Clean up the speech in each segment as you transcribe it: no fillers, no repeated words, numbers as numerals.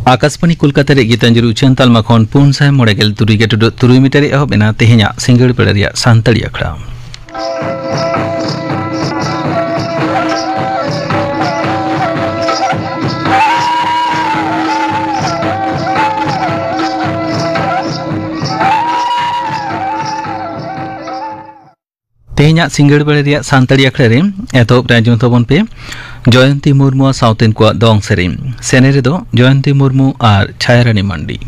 आकाशवाणी कोलकाता रे गीतांजलि उच्चान तालमा खन 493 मीटर एहब एना तेहेኛ सिंगड़ पेड़ रिया सानताड़ी अखड़ा तेहेኛ सिंगड़ पेड़ रिया सानताड़ी अखड़ा रे एतो राजन तबन पे जयंती मुर्मू साउतेन को दोंग सेरिम सेनेरे दो जयंती मुर्मू और छायारानी मंडी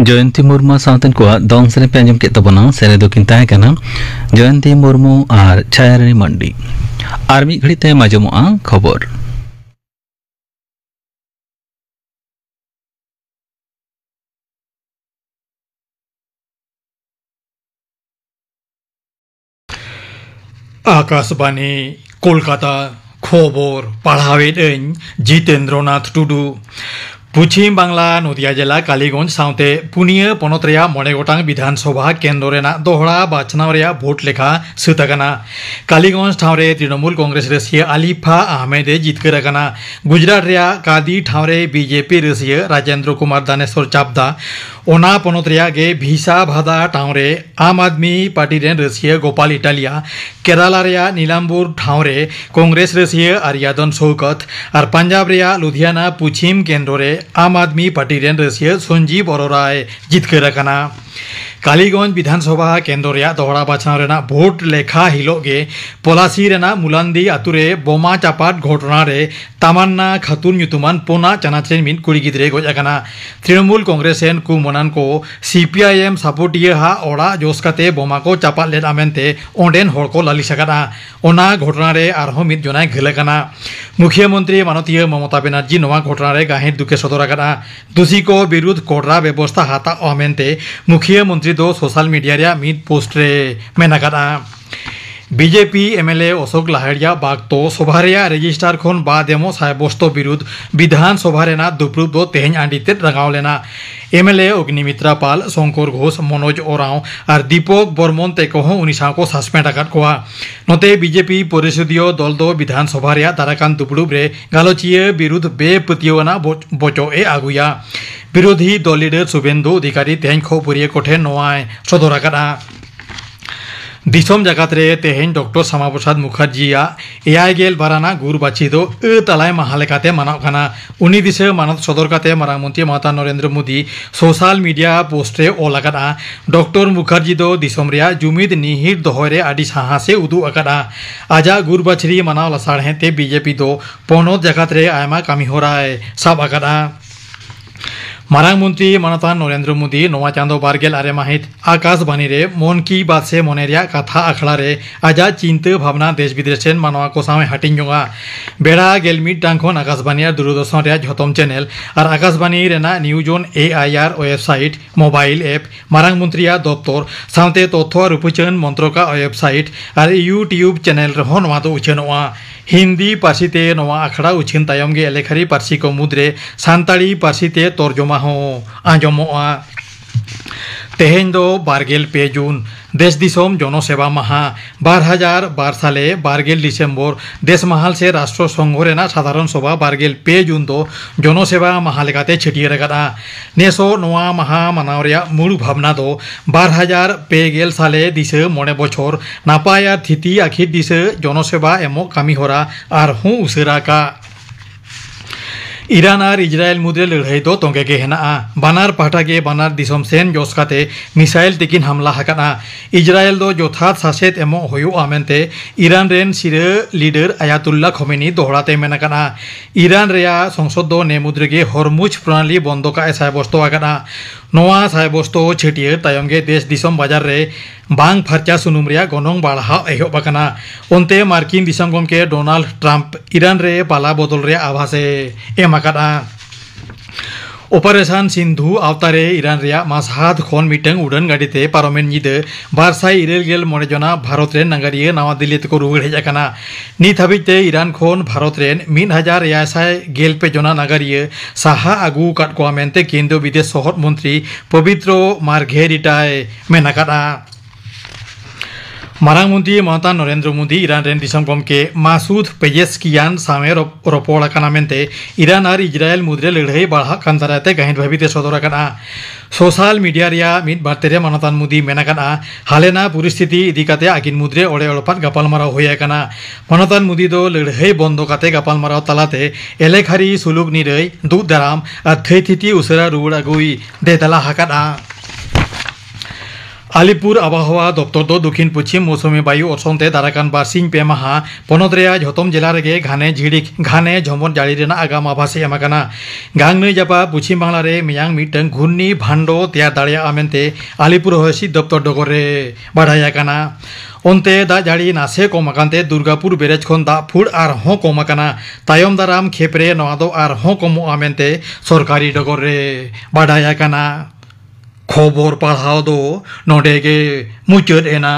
जयंती मुर्मू साउतेन को दोंग सेरे पे अंजम के तबना सेरे दो किन ताहे कना जयंती मुर्मू और छायारानी मंडी आर्मी घड़ी ते माजमुआ खबर आकाशवाणी कोलकाता खबर पढ़ावेन जितेंद्रनाथ टुडू पश्चिम बांगला नदिया जिला कालीगंज साउते पुनिया पनत रेया मोने गोटांग विधानसभा केंद्र रेना दोहरा बाछनाव रेया भोट लेखा सुतागना कालीगंज ठावरे तृणमूल कांग्रेस रसिया आलिफा आहमेदे जितकरगना गुजरात रेया कादी ठावरे बीजेपी रसिया राजेंद्र कुमार दानेश्वर चापदा ओना पनोत रेया गे भिसा भादा टाउरे आम आदमी पार्टी रेन रसिया गोपाल इटालिया केराला रेया नीलाम्बुर ठाउरे कांग्रेस रसिया आर्यादन शौकत और पंजाब रेया लुधियाना पुछिम केंद्र रे आम आदमी पार्टी रेन रसिया संजीव अरोराय जितकर रखना कालीगंज विधानसभा केंद्र रेया दोहरा बाछनाव रेना भोट लेखा हिलोगे पलासी रेना मुलांदी आतुरे बोमा चापाट घटना रे तामान्ना खातुन ᱧᱩᱛᱩᱢᱟᱱ पोना चनाचेन मिन कुड़ी गिद्रे गोज आकाना तृणमूल कांग्रेस एन कु मनान को सीपीआईएम सपोर्टिया हा ओड़ा जोसकाते बोमा को चापाट लेदा मेनते ओंडेन होड़ को लालिस आकाना ओना घटना रे आरहो मिद जनाय घिलकाना मुख्यमंत्री माननीय ममता बनर्जी नवा घटना रे गाहिर दुखे सदर आकाना दोषी को विरुद्ध कोड़रा व्यवस्था हाता अमेनते मुख्यमंत्री दो सोशल मीडिया रे मिद पोस्ट रे मेनाकाना बीजेपी एमएलए अशोक लाहड़िया बागतो सभा रेजिस्टार खन बादेमो सायबस्तो विरुद्ध विधानसभा रेना दुप्रुब दो तेहन आंडीते रंगाव लेना एमएलए अग्निमित्रा पाल शंकर घोष मनोज ओराव और दीपक बर्मन तेको उनिसा को सस्पेंड आकाद कोआ नोते बीजेपी परिषदीय दल दो विधानसभा रे दाराकान दुप्रुब रे गालोचिया विरुद्ध बेपतियोना बचो ए आगुया विरोधी दल लीडर शुभेंदु अधिकारी तेहन खोपुरिया कोठे नोआय सदर आकादा दिसम जगत रे तेहन डॉक्टर श्यामा प्रसाद मुखर्जिया एआई गेल बाराना गुर बाची दो तलाय महालेकाते मानाव खाना उनी दिसे मानत सदर काते मारांग मंत्री माता Narendra Modi social media post रे ओल आकादा डॉक्टर मुखर्जी दो दिसम रेया जुमिद निहिर दोहरे आदि साहा से उदु आकादा आजा गुर बाछरी मानाव लसाड़ हेते बीजेपी दो पोनोत जगत रे आयमा कामी होराय साब आकादा मारांग मंत्री मानता नरेंद्र मोदी नवा चांदो बारगेल आरे माहित आकाशवाणी रे मन की बात से मनेरिया कथा आखड़ा रे आजा चिंता भावना देश विदेशन मानवा को सामे हटिंग जोंगा बेड़ा गेलमिट टांगखन आकाशवाणी दूरदर्शन रे झतम चैनल और आकाशवाणी रेना न्यूजन एआईआर वेबसाइट मोबाइल ऐप मारांग मंत्रिया दफ्तर सावते तथ्य और उपचन मंत्रका वेबसाइट और यूट्यूब चैनल रे नवा दो उछनवा हिंदी पार्सीते नवा आखड़ा उछिन तायम गे एलेखारी पार्सी को मुद्रे सानताड़ी पार्सीते तर्जमा हो आंजमोआ तेहेन दो बारगेल पे जून देश दिसोम जनसेवा माहा 2012 साले बारगेल डिसेम्बर देश महाल से राष्ट्र संघ रेना साधारण सभा बारगेल पे जून दो जनसेवा माहा लेकाते छिटियर आकादा नेसो नवा माहा मानाव रेया मूल भावना दो 2000 साले दिसे मोने बछर नापाय थिति आखिर दिसे जनसेवा एमो कामी होरा आर हूँ उसेरा का ईरान और इजराइल मुद्रे लड़ाई दो तोंगे के हेना बानार पाटा के बानार दिसम सेन जोसकाते मिसाइल तिकिन हमला हकाना इजराइल दो जोथात सासेत एमो होयो आमेनते ईरान रेन सिरे लीडर आयातुल्ला खमेनी दोहराते मेनाकाना ईरान रेया संसद दो ने मुद्रे के हरमुज प्रणाली बंद का सायबस्तो आकाना नोआ सायबस्तो छेटियर तायमगे देश दिसम बाजार रे बांग फरचा सुनुम रेया गनोंग बाढ़ा एहब आकाना ओनते मार्किन दिसम गमके डोनाल्ड ट्रम्प ईरान रे पाला बदल रे आभासे एम आकादा ऑपरेशन सिंधु आवतारे ईरान रेया मासहाद खन मिटंग उड़न गाड़ीते पारमेन निदे बारसाई इरेल गेल मोने जना भारत रेन नागारिया नवा दिल्ली तक रुगड़ हेज आकाना नित हाबिते ईरान खन भारत रेन 1000 गेल पे जना नागारिया साहा आगु काट को मेनते केंद्रीय विदेश सहर मंत्री पवित्र मार्घेरिटाय मेनाकादा मारांग मंत्री मानता नरेंद्र मोदी ईरान रेन दिसम गमके मासूद पेजेस्कियान सामे रपोड़ आकाना मेनते ईरान और इजराइल मुद्रे लड़ाई बढ़ा कान दाराते गाहिर भाबीते सदर आकाना सोशल मीडिया रिया मिद बार्तेरे मानतान मोदी मेनाकाना हालेना परिस्थिति इदिकाते आकिन मुद्रे ओड़े ओड़पात गापालमाराव होय आकाना मानतान मोदी दो लड़ाई बंद काते गापालमाराव तालाते एलेखारी सुलुक निरै दुख दाराम और थैथिति उसरा रुड़ आगुई देताला हाकादा आलिपुर आबहावा दफ्तर दो दक्षिण पश्चिम मौसुमी बायु अर्संते दाराकान बारसिंग पे माहा पनत रेया झतम जिला रेगे घाने झिड़िक घाने झमर जाड़ी रेना आगाम आभासे एमाकाना गांगनै जापा पश्चिम बांग्ला रे मियांग मिटंग घुर्नी भांडो तैयार दाड़िया आमेनते आलिपुर हसी दफ्तर डगर रे बाढ़ाय आकाना ओनते दा जाड़ी नासे कम आकानते दुर्गापुर बेरेज खन दा फुड़ आर हों कम आकाना तायम दाराम खेपरे नवा दो आर हों कमो आमेनते सरकारी डगर रे बाढ़ाय आकाना खबर पढ़ाओ दो नोडेगे मुचद एना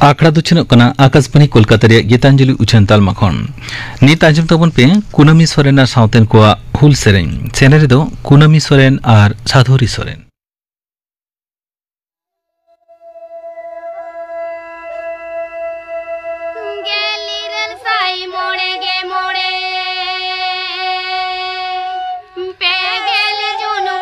आखड़ा दुचन कना आकाशवाणी कोलकाता रे गीतांजलि उछन तालमा खन नित आजम तबन पे कुनमी सोरेन साउतेन को हुल सेरेन सेनेरे दो कुनमी सोरेन और साधुरी सोरेन पे गेल जुनु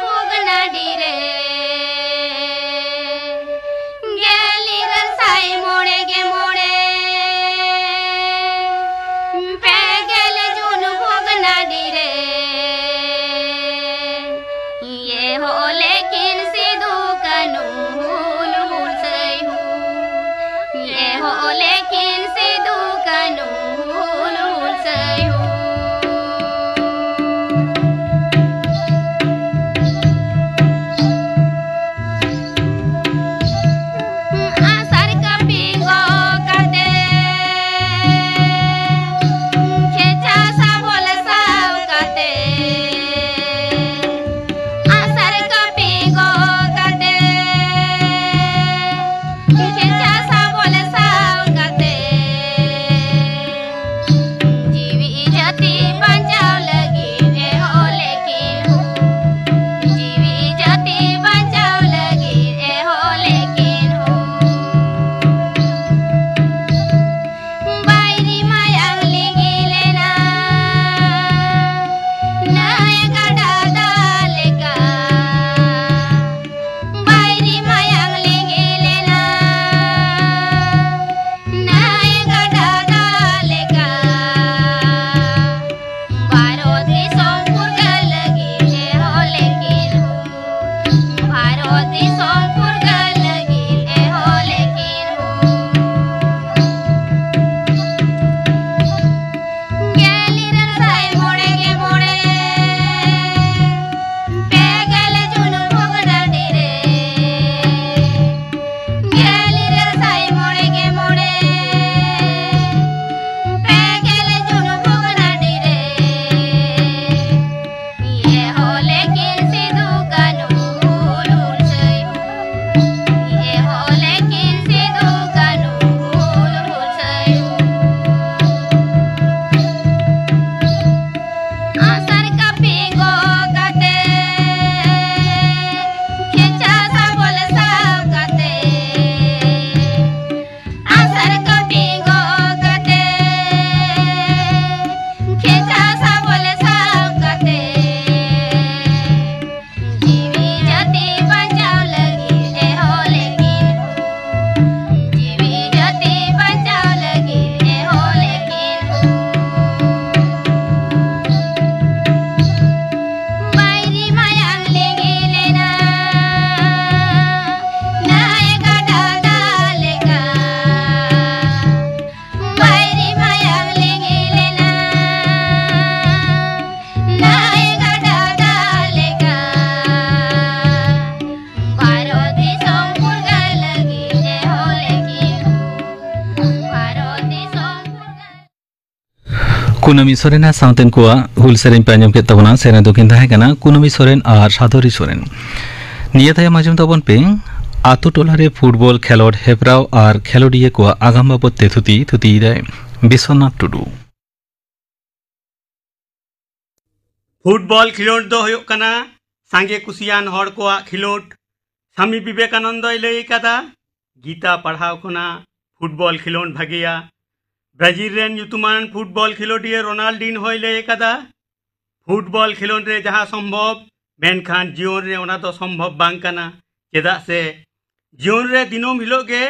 कुनमी सोरेन साउतेन को हुल सेरेन पे आंजम के तबना सेरेन दोकिन ताहे कना कुनमी सोरेन और साधुरी सोरेन निये ताय माजम तबन पे आतु टोलारे फुटबल खेलोड हेप्राव और खेलोडिये को आगाम बाबत तेथुती थुती दाय बिश्वनाथ टुडू फुटबल खिलोड दो हुयुग कना सांगे कुसियान हर को खिलोड स्वामी विवेकानंद लई कदा गीता पढ़ाव खुना फुटबल खिलोड भागिया ब्राजिल रेन युतुमान फुटबल खिलोडिये रोनाल्डिन होय लई कदा फुटबल खिलोड रे जहाँ संभव मेनखान जीवन रे ओना तो संभव बांग कना चेदा से जीवन रे दिनोम हिलोग गे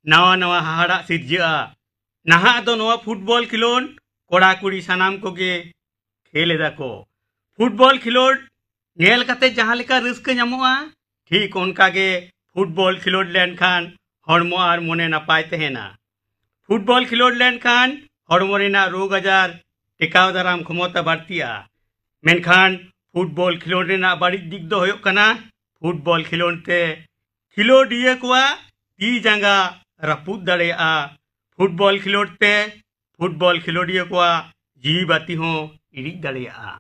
नवा नवा हाहाड़ा सिरजा नहा दो नवा फुटबल खिलोड कोड़ा कुड़ी सानाम को गे खेल एदा को फुटबल खिलोड नेल कते जहाँ लेका रिस्क ᱧᱟᱢᱚᱜᱼᱟ ठीक उनका गे फुटबल खिलोड लेन खान हड़मो आर मोने नपाय तहेना फुटबल खिलोड लेन खान हड़मो रेना रोग आजार टेकाव दाराम क्षमता बाड़तिया मेनखान फुटबल खिलोड रेना बाड़िज दिक दो होयोग कना फुटबल खिलोड ते खिलोडिये कोआ ती जांगा रापुद दाड़ेया फुटबल खिलोड ते फुटबल खिलोडिये कोआ जीवी बाती हो इडिक दाड़ेया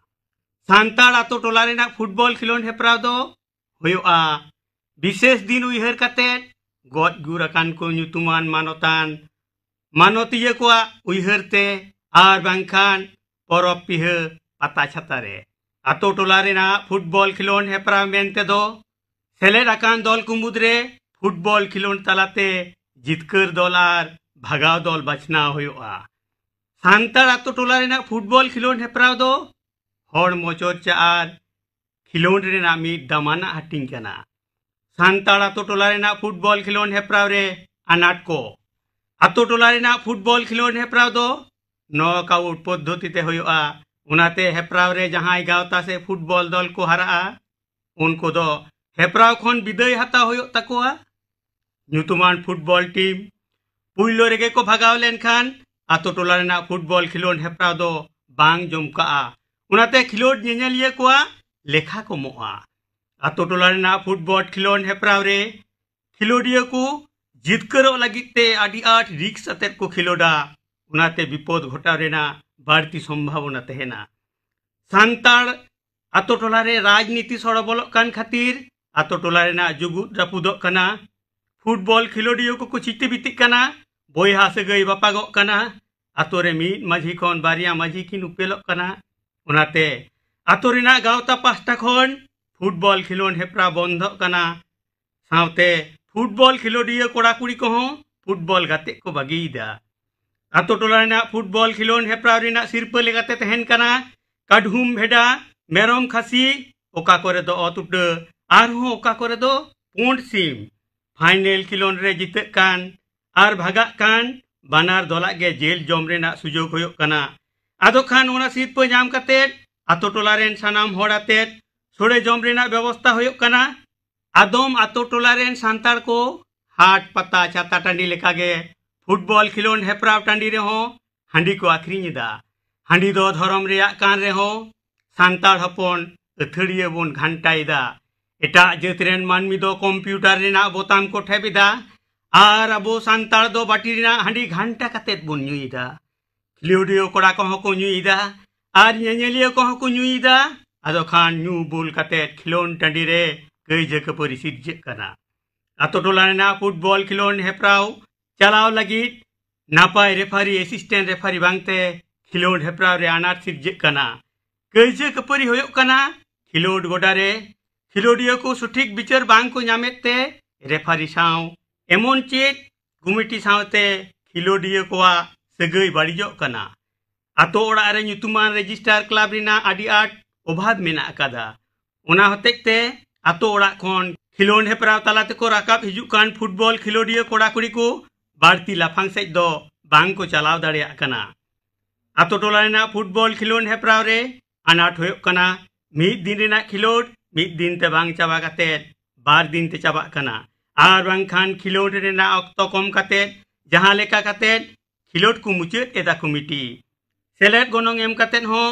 सान्ताड़ आतो टोला रेना फुटबल खिलोड हेप्राव दो होयोगा विशेष दिन उयहर कते गज गुर अकान को ᱧᱩᱛᱩᱢᱟᱱ मानतान मानतीय को उयहर ते आर बांखान परब पिह पता छाता रे आतो टोला रेना फुटबल खिलोड हेप्राव मेनते दो सेलेद अकान दल को मुद्रे फुटबल खिलोड तलाते जितकर दल आर भागाव दल बाछना होयोगा सान्ताड़ आतो टोला रेना फुटबल खिलोड हेप्राव दो हर मोचरचा आर खिलोड रेना मिद दामाना हाटिंग कना सान्ताड़ आतो टोला रेना फुटबल खिलोड हेप्राव रे आनाट को आतो टोला रेना फुटबल खिलोड हेप्राव दो नॉक आउट पद्धति ते होयोगा उनाते हेप्राव रे जहां गावता से फुटबल दल को हारा उनको दो हेप्राव खन विदाय हाता होयो तकोआ ᱧᱩᱛᱩᱢᱟᱱ फुटबल टीम पुइलो रेगे को भगाव लेनखान आतो टोला रेना फुटबॉल खिलोड हेप्राव दो बांग जमकाआ उनाते खिलोड नेनेलिया कोआ लेखा को मोआ आतो टोला रेना फुटबॉल खिलोड हेप्राव रे खिलोडिया को जितकरो लगिते आदि आठ रिक्स अतेत को खिलोडा उनाते विपद घटाव रेना बाड़ती संभावना तहेना सांताड़ आतो टोला रे राजनीति सड़बल कान खातिर आतो टोला रेना जुगुद रापुदो कना फुटबॉल खिलोडियो को चिते बितिक कना बोयहा सगई बापागो कना आतो रे मीद माझी खन बारिया माझी किन उपेलोग कना उनाते आतो रेना गावता पास्टा खन फुटबॉल खिलोड हेप्रा बंध कना सावते फुटबॉल खिलोडियो कोड़ा कुड़ी को फुटबॉल गाते को बागीदा आतो टोला रेना फुटबॉल खिलोड हेप्रा रेना सिरपा लेगाते तहन कना काढुम भेडा मेरम खासी ओका करे दो अतुट आरहो ओका करे दो पुंड सिम फाइनल खिलोड रे जिते कान आर भागा कान बानार दला गे जेल जम रेना सुजोग होयो कना आदो खान ओना सिरपा जाम काते आतो टोला रेन सानाम होड़ाते सोड़े जम रेना व्यवस्था होयो कना आदम आतो टोला रेन सांताड़ को हाट पता छाता टांडी लेका गे फुटबॉल खिलोड हेप्राव टांडी रे हो हांडी को आखरीदा हांडी दो धर्म रे कान रे हो सांताड़ हपन अथड़िया बन घंटाइदा एटा जात रेन मानमी दो कंप्यूटर रेना बोताम को ठेबिदा आर अबो सांताड़ दो बाटी रेना हांडी घंटा कातेत बन नुईदा खिलोडियो कोड़ा को को नुईदा आर नेनेलिया को नुईदा आदो खान न्यू बुल कातेत खिलोन टांडी रे कई जगह पर सिरजे कना आतो टोला रेना फुटबॉल खिलोड हेप्राव चलाव लगी नापाय रेफारी असिस्टेंट रेफारी बांगते खिलोड हेप्राव रे अनाट सिरजे कना कई जगह पर होयो कना खिलोड गोडा रे खिलोडियो को सठिक बिचार बांग को नामेते रेफारी साव एमन चेत कमिटी सावते खिलोडियो कोआ सगई बाड़िजो कना आतो ओड़ा रे ᱧᱩᱛᱩᱢᱟᱱ रजिस्टार क्लब रेना आदि आट अभाव मेना अकादा उना हतेते आतो ओड़ा खन खिलोड हेप्राव तालाते को राकाब हिजुक कान फुटबॉल खिलोडियो कोड़ा कुड़ी को बाड़ती लाफांग सेज दो बांग को चलाव दाड़िया कना आतो टोला रेना फुटबॉल खिलोड हेप्राव रे अनाट होयो कना मिद दिन रेना खिलोड मिद दिन ते बांग चाबा काते बार दिन ते चाबा कना आर बांग खान खिलोड रेना अक्तो कम काते जहां लेका काते खिलोड को मुचाद एदा कमिटी सेलेट गोनोंग एम काते हो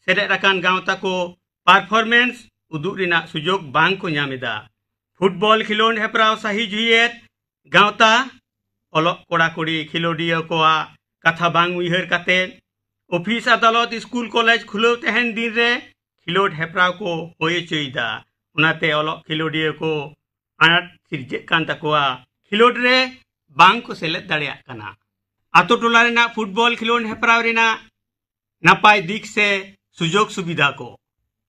सेलेट राकान गावता को परफॉर्मेंस उदुग रेना सुजोग बांग को नामेदा फुटबॉल खिलोड हेप्राव सही जुयेत गावता ओलक कोड़ा कुड़ी खिलोडियो कोआ कथा बांग उइहर काते ऑफिस अदालत स्कूल कॉलेज खुलो तहन दिन रे खिलोड हेप्राव को होय चोइदा उनाते ओलक खिलोडियो को आनाट सिरजे कान तकोआ खिलोड रे बांग को सेलेद दाड़िया कना आतो टोला रेना फुटबॉल खिलोड हेप्राव रेना नापाय दिक से सुजोग सुविधा को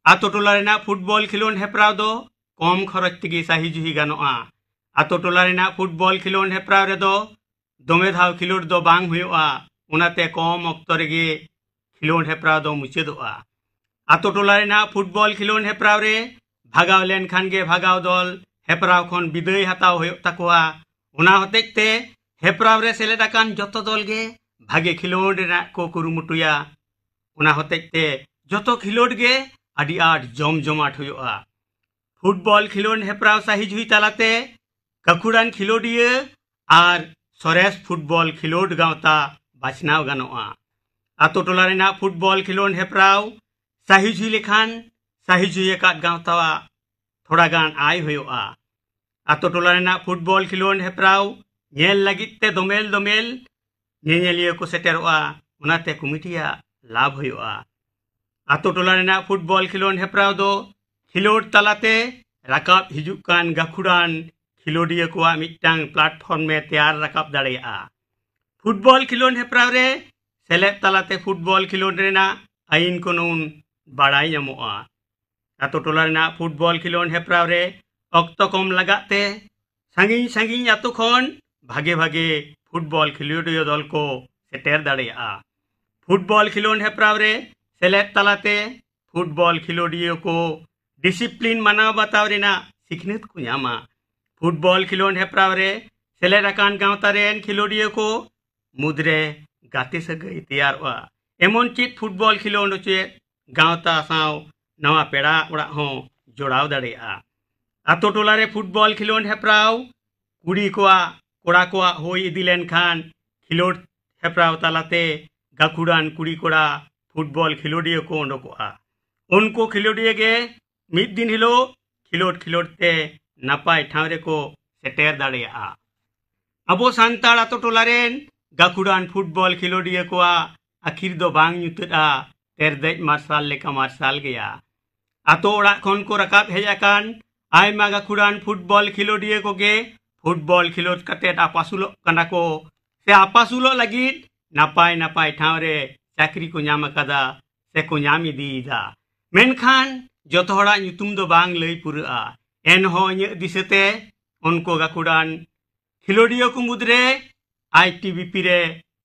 आतो टोला रेना फुटबॉल खिलोड हेप्राव दो कम खरच तेगे सही जुही गानोआ आतो टोला रेना फुटबॉल खिलोड हेप्राव रे दो दोमे धाव खिलोड दो बांग हुयोआ उनाते कम अक्तो रेगे खिलोड हेप्राव दो मुचादोआ आतो टोला रेना फुटबॉल खिलोड हेप्राव रे भागाव लेन खान गे भागाव दल हेप्राव खन बिदाय हताव हुयो ताकोआ उना हतेते हेप्राव रे सेलेदाकान जतो दल गे भागे खिलोड रेना को कुरुमुटुया उना हतेते जतो खिलोड गे आदि आट जम जमाट हुयोआ फुटबॉल खिलोड हेप्राव सही जुही तालाते कखुड़ान खिलोडिया आर सरेस फुटबॉल खिलोड गावता बाछनाव गानोआ आतो टोला रेना फुटबॉल खिलोड हेप्राव सही जुही लेखान सही जुही काट गावता थोड़ा गान आय हुयोआ आतो टोला रेना फुटबॉल खिलोड हेप्राव नेल लगिते दोमेल दोमेल नेनेलिया को सेटेरोआ उनाते कमिटिया लाभ हुयोआ आतो टोला रेना फुटबॉल खिलोड हेप्राव दो खिलोड तालाते राकाब हिजुक कान गाखुड़ान खिलोडिया को मिटांग प्लेटफॉर्म में तैयार राकाब दाड़ेया फुटबॉल खिलोड हेप्राव रे सेलेद तालाते फुटबॉल खिलोड रेना आईन कानून बाड़ाई नामोआ आतो टोला रेना फुटबॉल खिलोड हेप्राव रे अक्तो कम लगाते सांगिन सांगिन आतो खन भागे भागे फुटबॉल खिलोडियो दल को सेटेर दाड़ेया फुटबॉल खिलोड हेप्राव रे सेलेद तालाते फुटबॉल खिलोडियो को डिसिप्लिन मानाव बताव रेना सिखनेत को नामा फुटबॉल खिलोड हेप्राव रे सेलेद आकान गावता रेन खिलोडियो को मुद्रे गाते सगई तैयारवा एमन चेत फुटबॉल खिलोड चेत गावता साव नवा पेड़ा ओड़ा हो जोड़ाव दाड़ेया आतो टोला रे फुटबॉल खिलोड हेप्राव कुड़ी कोआ कोड़ा कोआ होई इदी लेन खान खिलोड हेप्राव तालाते गाकुड़ान कुड़ी कोड़ा फुटबॉल खिलोडिया को उंडकोआ उनको खिलोडिया के मिद दिन हिलो खिलोड खिलोडते नापाय ठावरे को सेटेर दाड़ेया अबो सांताड़ आतो टोलारेन गाकुड़ान फुटबॉल खिलोडिया को आखिर दो बांग ᱧᱩᱛᱟᱹᱫᱟ तेरदेज मार्शल लेका मार्शल गया आतो ओड़ा खन को रकाब हेजाकान आयमा गाकुड़ान फुटबॉल खिलोडिया को गे फुटबॉल खिलोड कतेट आपासुलो कना को से आपासुलो लगित नापाय नापाय ठावरे चाकरी को ᱧᱟᱢ akada से को ᱧᱟᱢ इदीदा मेनखान जतो हड़ा ᱧᱩᱛᱩᱢ दो बांग लई पुरआ एनहो ᱧᱮ दिसते उनको गाकुड़ान खिलोडिया को मुद्रे आईटीबीपी रे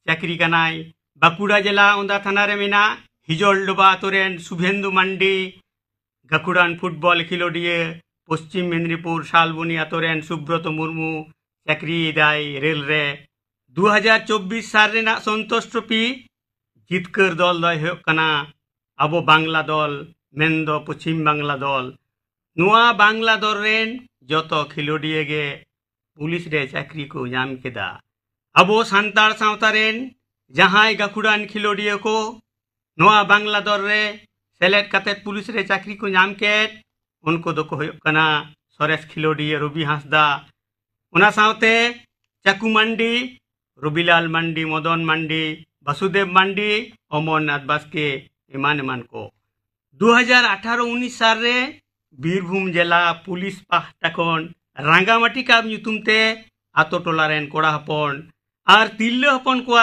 चाकरी कनाय बाकुड़ा जिला ओंदा थाना रे मेना हिजोल डोबा तोरेन शुभेंदु मांडी गाकुड़ान फुटबॉल खिलोडिया पश्चिम मेदिनीपुर शालबनी आतोरेन सुब्रत मुर्मू चाकरी दाय रेल रे 2024 साल रेना संतोष ट्रॉफी जितकर दल दय होय कना अबो बांग्ला दल मेनदो पश्चिम बांग्ला दल नुआ बांग्ला दल रेन जतो खिलोडिया गे पुलिस रे चाकरी को ᱧᱟᱢ केदा अबो सांताड़ सावता रेन जहां गाकुड़ान खिलोडिया को नुआ बांग्ला दल रे सेलेक्ट कते पुलिस रे चाकरी को ᱧᱟᱢ केद उनको दो को होय कना सरेस खिलोडिया रवि हांसदा उना सावते चाकू मंडी रविलाल मंडी मदन मंडी वासुदेव मंडी अमरनाथ बास्के एमान एमान को 2018-19 साल रे बीरभूम जिला पुलिस पाहटा खन रांगामाटी काब ᱧᱩᱛᱩᱢते आतो टोलारेन कोड़ा हपन और तिल्ले हपन को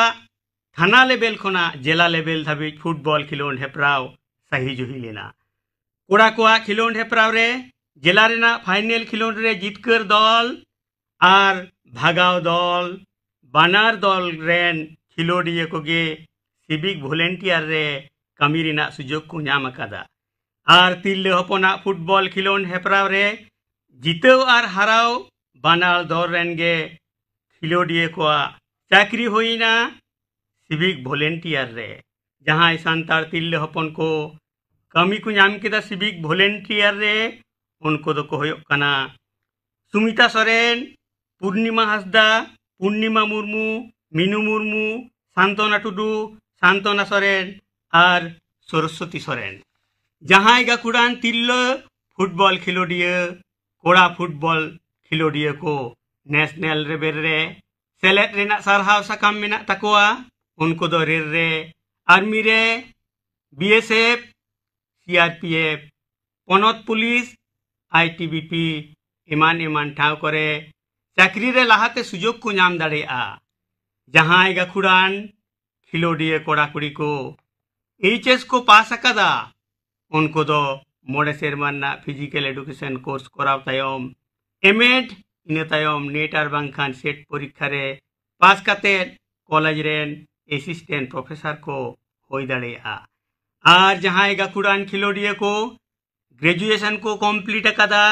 थाना लेवल खना जिला लेवल धाबी फुटबॉल खिलोड हेप्राव सही जुही लेना कोड़ा को खिलोड हेप्राव रे जिला रेना फाइनल खिलोड रे जितकर दल और भागाव दल बानार दल रेन खिलोडिया को गे सिविक वॉलंटियर रे कमी रेना सुजोग को ᱧᱟᱢ akada और तिल्ले हपना फुटबॉल खिलोड हेप्राव रे जितेव और हराव बानार दल रेन गे खिलोडिया को चाकरी होइना सिविक वॉलंटियर रे जहां सांताड़ तिल्ले हपन को कमी को ᱧᱟᱢ केदा सिविक वॉलंटियर रे उनको दो को होयो कना सुमिता सोरेन पूर्णिमा हांसदा पूर्णिमा मुर्मू मीनू मुर्मू शांतना टुडू शांतना सोरेन और सरस्वती सोरेन जहां गाकुड़ान तिल्ले फुटबॉल खिलोडिया कोड़ा फुटबॉल खिलोडिया को नेशनल लेवल रे सेलेक्ट रेना सारहाव साकाम मेना तकोआ उनको दो रेल रे आर्मी रे बीएसएफ सीआरपीएफ पनत पुलिस आईटीबीपी एमान एमान ठाव करे चाकरी रे लाहाते सुजोग को ᱧᱟᱢ दाड़ेया जहां गाकुड़ान खिलोडिया कोड़ा कुड़ी को एचएस को पास akada उनको दो मोड़े सेरमाना फिजिकल एडुकेशन कोर्स कराव तायम एमएड इन तायम नेट और बांखान सेट परीक्षा रे पास काते कॉलेज रेन असिस्टेंट प्रोफेसर को होई दाड़ेया और जहां गाकुड़ान खिलोडिया को ग्रेजुएशन को कंप्लीट akada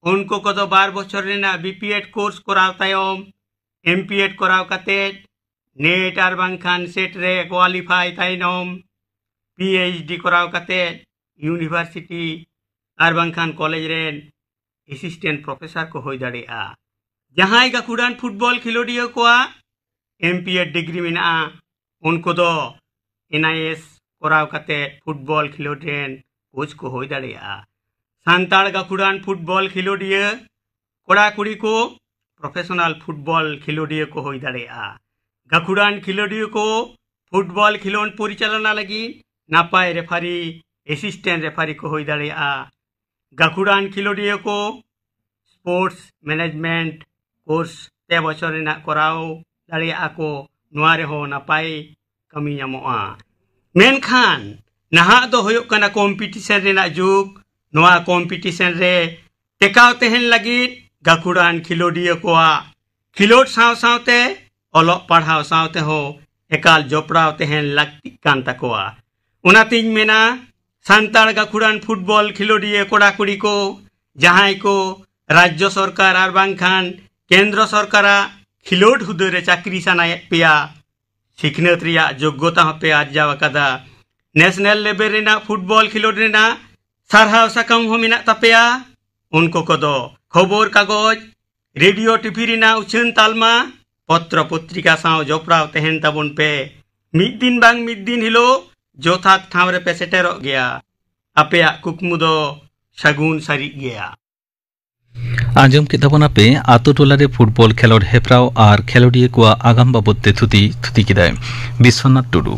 उनको को तो 12 बछर रेना बीपीएड कोर्स कराव तायम एमपीएड कराव काते नेट और बांखान सेट रे क्वालिफाई तायनम पीएचडी कराव काते यूनिवर्सिटी और बांखान कॉलेज रेन असिस्टेंट प्रोफेसर को होई दाड़ेया जहां गाकुड़ान फुटबॉल खिलोडिया को एमपीएड डिग्री मेना उनको दो एनआईएस कराव काते फुटबॉल खिलोड रेन कोच को होई दाड़ेया सांताड़ गाकुड़ान फुटबॉल खिलोडिया कोड़ा कुड़ी को प्रोफेशनल फुटबॉल खिलोडिया को होई दाड़ेया गाकुड़ान खिलोडिया को फुटबॉल खिलोड परिचालना लगी नापाय रेफारी असिस्टेंट रेफारी को होई दाड़ेया गाकुड़ान खिलोडिया को स्पोर्ट्स मैनेजमेंट कोर्स ते बछर रेना कराव दाड़ेया को नुआ रे हो नापाय कमी ᱧᱟᱢᱚᱜᱼᱟ मेनखान नहा दो होयो कना कॉम्पिटिशन रेना जुग नुआ कॉम्पिटिशन रे टेकाव तेहन लगी गाकुड़ान खिलोडिया को खिलोड साव सावते ओलो पढ़ाव सावते हो एकाल जोपड़ाव तेहन लगती कान तकोआ उनातिन मेना सांताड़ गाकुड़ान फुटबॉल खिलोडिया कोड़ा कुड़ी को जहां को राज्य सरकार और बांखान केंद्र सरकार खिलोड हुदे रे चाकरी सानायत पेया सिखनत रिया योग्यता पे आर्जाव akada नेशनल लेवल रेना फुटबॉल खिलोड रेना सारहाव साकाम हो मेना तापेया उनको को दो खबर कागज रेडियो टीवी रेना उछन तालमा पत्र पत्रिका साव जोपड़ाव तहन तबन पे मिद दिन बांग मिद दिन हिलो जोथात ठाव रे पे सेटेरो गया अपेया कुकमु दो सगुन सारी गया आंजम के तबना पे आतो टोलारे फुटबल खेलोड हेप्राव और खेलोडिये को आगाम बाबते थुती किदाय विश्वनाथ टुडू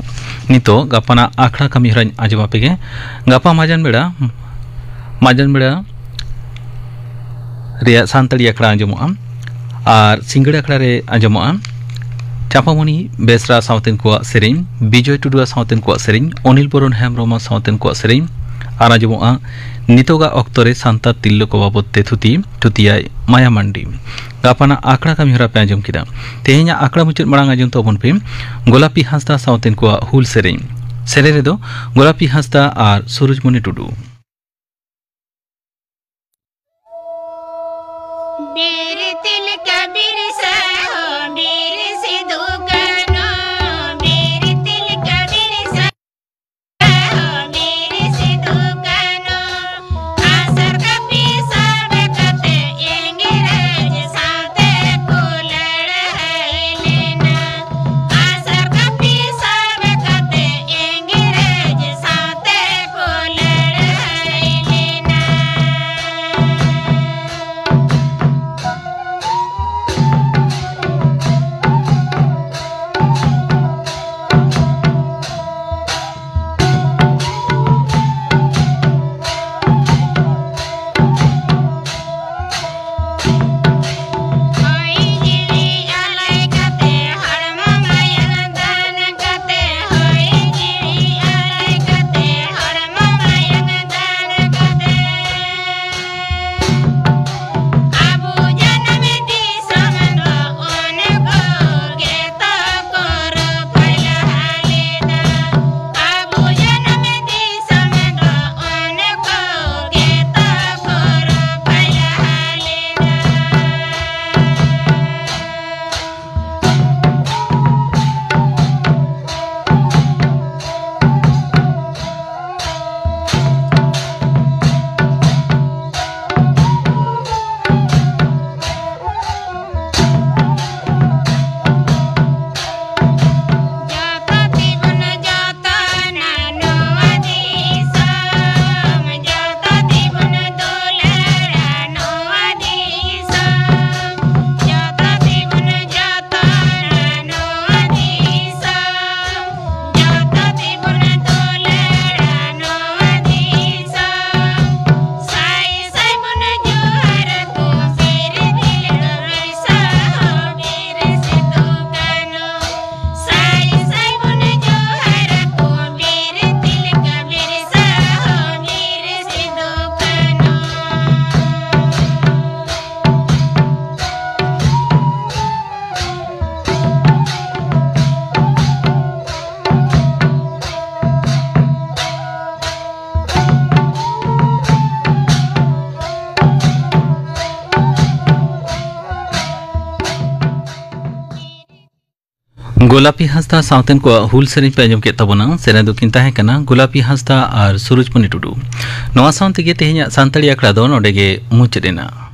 नितो गापाना आखड़ा कमी हराñ आंजमा पेगे गापा माजन बेड़ा रिया सानताड़ी आखड़ा आंजमोआ और सिंगड़ आखड़ा रे आंजमोआ चापामणि बेसरा सावतेन को सेरेñ विजय टुडुआ सावतेन को सेरेñ अनिल बरन हेमब्रह्म सावतेन को सेरेñ और आंजमोआ नितोगा अक्तरे सांतार तिल्लो को बाबते थुतियाय माया मांडी गापाना आखड़ा कमी हरा पे आंजम किदा तेहेña आखड़ा मुचाद मांग आंजम तबन पे गोलापी हांसदा सावतेन को हुल सेरेñ रे दो गोलापी हांसदा और सूरजमणि टुडू गोलापी हांसदा सावतेन को हुल सेरेñ पे आंजम के तबना सेरेñ दो किन ताहे कना गोलापी हांसदा और सूरजमणि टुडू नवा सावते गे तेहेña सानताड़ी आखड़ा दो नोडे गे मुचाद एना।